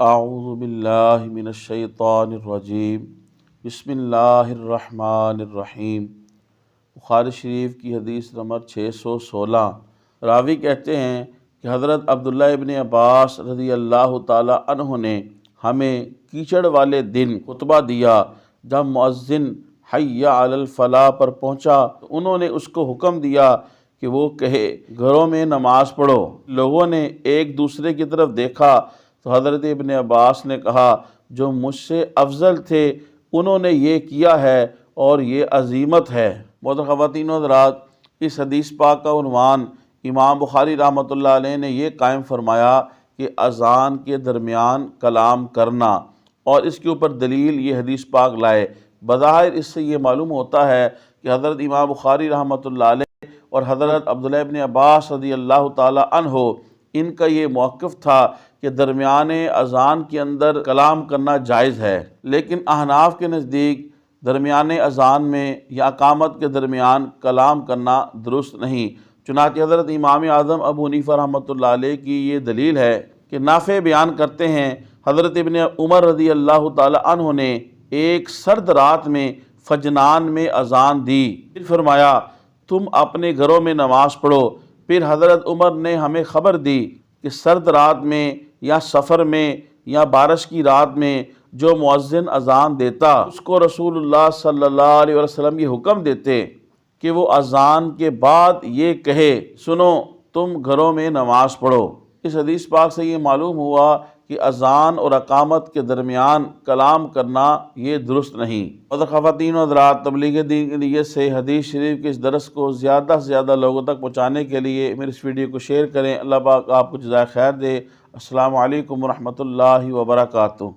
اعوذ باللہ من الشیطان الرجیم، بسم اللہ الرحمن الرحیم۔ بخاری شریف کی حدیث نمبر 616۔ راوی کہتے ہیں کہ حضرت عبداللہ ابن عباس رضی اللہ تعالی عنہ نے ہمیں کیچڑ والے دن خطبہ دیا۔ جب مؤذن حی علی الفلاح پر پہنچا تو انہوں نے اس کو حکم دیا کہ وہ کہے گھروں میں نماز پڑھو۔ لوگوں نے ایک دوسرے کی طرف دیکھا تو حضرت ابن عباس نے کہا جو مجھ سے افضل تھے انہوں نے یہ کیا ہے اور یہ عظیمت ہے۔ محترم خواتین و حضرات، اس حدیث پاک کا عنوان امام بخاری رحمۃ اللہ علیہ نے یہ قائم فرمایا کہ اذان کے درمیان کلام کرنا، اور اس کے اوپر دلیل یہ حدیث پاک لائے۔ بظاہر اس سے یہ معلوم ہوتا ہے کہ حضرت امام بخاری رحمۃ اللہ علیہ اور حضرت عبداللہ ابن عباس رضی اللہ تعالی عنہ ان کا یہ موقف تھا کہ درمیان اذان کے اندر کلام کرنا جائز ہے، لیکن احناف کے نزدیک درمیان اذان میں یا اقامت کے درمیان کلام کرنا درست نہیں۔ چنانچہ حضرت امام اعظم ابو حنیفہ رحمۃ اللہ علیہ کی یہ دلیل ہے کہ نافع بیان کرتے ہیں حضرت ابن عمر رضی اللہ تعالی عنہ نے ایک سرد رات میں فجنان میں اذان دی، پھر فرمایا تم اپنے گھروں میں نماز پڑھو۔ پھر حضرت عمر نے ہمیں خبر دی کہ سرد رات میں یا سفر میں یا بارش کی رات میں جو مؤذن اذان دیتا اس کو رسول اللہ صلی اللہ علیہ وسلم یہ حکم دیتے کہ وہ اذان کے بعد یہ کہے سنو تم گھروں میں نماز پڑھو۔ اس حدیث پاک سے یہ معلوم ہوا کہ اذان اور اقامت کے درمیان کلام کرنا یہ درست نہیں۔ اور خواتین و حضرات، تبلیغ دین کی نیت سے حدیث شریف کے اس درس کو زیادہ سے زیادہ لوگوں تک پہنچانے کے لیے میری اس ویڈیو کو شیئر کریں۔ اللہ پاک آپ کو جزائے خیر دے۔ السلام علیکم ورحمۃ اللہ وبرکاتہ۔